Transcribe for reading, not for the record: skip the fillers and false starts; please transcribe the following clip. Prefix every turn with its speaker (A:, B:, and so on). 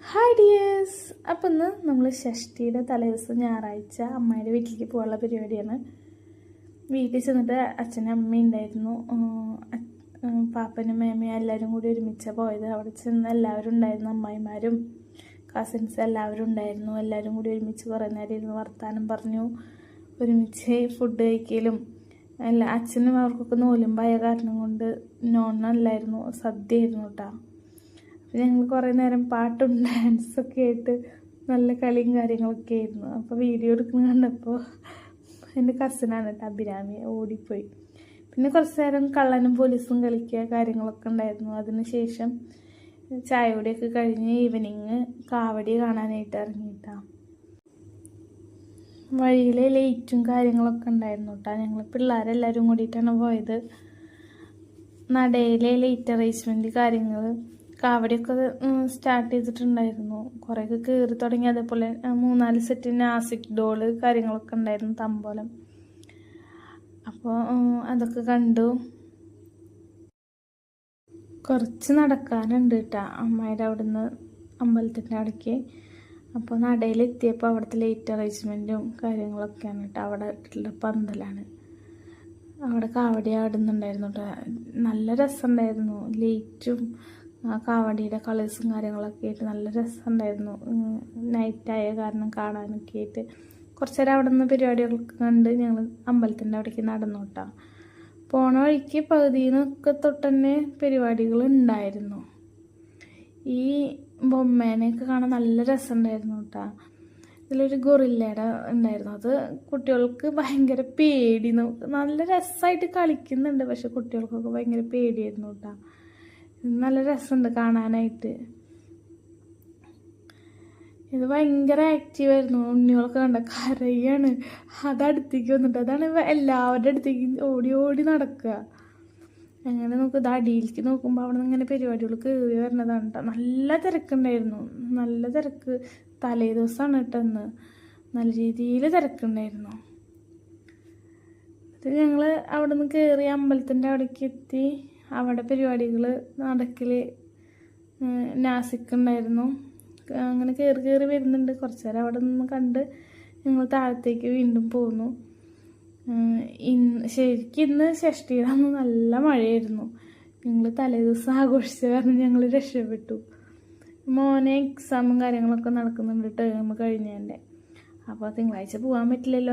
A: Hi dears. അപ്പം ഇന്ന് നമ്മൾ ഷഷ്ടിയുടെ തലേദിവസം ഞായറാഴ്ച അമ്മയുടെ വീട്ടിലേക്ക് പോകാനുള്ള പരിപാടിയാണ്. വീട്ടിൽ ചെന്നിട്ട് അച്ഛനും അമ്മയും ഉണ്ടായിരുന്നു, പാപ്പനും മേമയും എല്ലാവരും കൂടി ഒരുമിച്ചാണ് പോയത്. അവിടെ ചെന്ന് എല്ലാവരും ഉണ്ടായിരുന്നു, അമ്മായിമാരും കസിൻസ് എല്ലാവരും ഉണ്ടായിരുന്നു. എല്ലാവരും കൂടി ഒരുമിച്ച് കുറേ നേരം ഇരുന്ന് വർത്താനം പറഞ്ഞു, ഒരുമിച്ച് ഫുഡ് കഴിക്കലും അച്ഛനും അവർക്കൊക്കെ നോലുമ്പായ കാരണം കൊണ്ട് നോണല്ലായിരുന്നു, സദ്യയായിരുന്നു കേട്ടോ. ഞങ്ങൾ കുറേ നേരം പാട്ടും ഡാൻസൊക്കെ ആയിട്ട് നല്ല കളിയും കാര്യങ്ങളൊക്കെ ആയിരുന്നു. അപ്പോൾ വീഡിയോ എടുക്കുന്ന കണ്ടപ്പോൾ എൻ്റെ കസിനാണ് കേട്ടോ, അഭിരാമി, ഓടിപ്പോയി. പിന്നെ കുറച്ച് നേരം കള്ളനും പോലീസും കളിക്കുക കാര്യങ്ങളൊക്കെ ഉണ്ടായിരുന്നു. അതിനുശേഷം ചായ കുടിയൊക്കെ കഴിഞ്ഞ് ഈവനിങ് കാവടി കാണാനായിട്ട് ഇറങ്ങിയിട്ടാണ്. വഴിയിലെ ലേറ്റും കാര്യങ്ങളൊക്കെ ഉണ്ടായിരുന്നു കേട്ടോ. ഞങ്ങൾ പിള്ളേരെല്ലാവരും കൂടിയിട്ടാണ് പോയത്. നടയിലെ ലേറ്റ് അറേഞ്ച്മെൻറ്റ് കാര്യങ്ങൾ, കാവടിയൊക്കെ സ്റ്റാർട്ട് ചെയ്തിട്ടുണ്ടായിരുന്നു. കുറേയൊക്കെ കയറി തുടങ്ങി. അതേപോലെ 3-4 സെറ്റ് നാസിക് ഡോള് കാര്യങ്ങളൊക്കെ ഉണ്ടായിരുന്നു, തമ്പോലം. അപ്പോൾ അതൊക്കെ കണ്ടു. കുറച്ച് നടക്കാനുണ്ട് കേട്ടോ അമ്മയുടെ അവിടുന്ന് അമ്പലത്തിൻ്റെ അവിടേക്ക്. അപ്പോൾ നടയിലെത്തിയപ്പോൾ അവിടുത്തെ ലേറ്റ് അറേഞ്ച്മെൻറ്റും കാര്യങ്ങളൊക്കെയാണ് കേട്ടോ. അവിടെ ഉള്ള പന്തലാണ്, അവിടെ കാവടി ആടുന്നുണ്ടായിരുന്നു കേട്ടോ. നല്ല രസമുണ്ടായിരുന്നു. ലേറ്റും കാവടിയുടെ കളേഴ്സും കാര്യങ്ങളൊക്കെ ആയിട്ട് നല്ല രസമുണ്ടായിരുന്നു. നൈറ്റായ കാരണം കാണാനൊക്കെ ആയിട്ട് കുറച്ച് നേരം അവിടെ നിന്ന് പരിപാടികളൊക്കെ കണ്ട് ഞങ്ങൾ അമ്പലത്തിൻ്റെ അവിടേക്ക് നടന്നു കേട്ടോ. പോണ വഴിക്ക് പകുതിയിൽ നിന്നൊക്കെ തൊട്ട് തന്നെ പരിപാടികൾ ഉണ്ടായിരുന്നു. ഈ ബൊമ്മേനെയൊക്കെ കാണാൻ നല്ല രസമുണ്ടായിരുന്നു കേട്ടോ. ഇതിലൊരു ഗൊറില്ലയുടെ ഉണ്ടായിരുന്നു. അത് കുട്ടികൾക്ക് ഭയങ്കര പേടി, നല്ല രസമായിട്ട് കളിക്കുന്നുണ്ട്, പക്ഷെ കുട്ടികൾക്കൊക്കെ ഭയങ്കര പേടിയായിരുന്നു കേട്ടോ. നല്ല രസമുണ്ട് കാണാനായിട്ട്. ഇത് ഭയങ്കര ആക്റ്റീവായിരുന്നു. ഉണ്ണികളൊക്കെ കണ്ട കരയാണ്. അതടുത്തേക്ക് വന്നിട്ട് അതാണ് എല്ലാവരുടെ അടുത്തേക്ക് ഓടി ഓടി നടക്കുക. അങ്ങനെ നോക്കുക, ഇത് അടിയിലേക്ക് നോക്കുമ്പോൾ അവിടെ നിന്ന് ഇങ്ങനെ പരിപാടികൾ കയറി വരുന്നതാണ് കേട്ടോ. നല്ല തിരക്കുണ്ടായിരുന്നു, നല്ല തിരക്ക്. തലേ ദിവസമാണ് കേട്ടെന്ന്, നല്ല രീതിയിൽ തിരക്കുണ്ടായിരുന്നു. എന്നിട്ട് ഞങ്ങൾ അവിടെ നിന്ന് കയറി അമ്പലത്തിൻ്റെ അവിടേക്ക് എത്തി. അവിടെ പരിപാടികൾ നടക്കൽ നാസിക്കുണ്ടായിരുന്നു. അങ്ങനെ കയറി വരുന്നുണ്ട്. കുറച്ച് നേരം അവിടെ നിന്ന് കണ്ട് ഞങ്ങൾ താഴത്തേക്ക് വീണ്ടും പോന്നു. ശരിക്കും ഇന്ന് ഷഷ്ടിയുടെ അന്ന് നല്ല മഴയായിരുന്നു. ഞങ്ങൾ തലേദിവസം ആഘോഷിച്ച കാരണം ഞങ്ങൾ രക്ഷപ്പെട്ടു. മോനെ എക്സാമും കാര്യങ്ങളൊക്കെ നടക്കുന്നുണ്ട്, ടേം കഴിഞ്ഞതിൻ്റെ. അപ്പോൾ തിങ്കളാഴ്ച പോകാൻ പറ്റില്ലല്ലോ.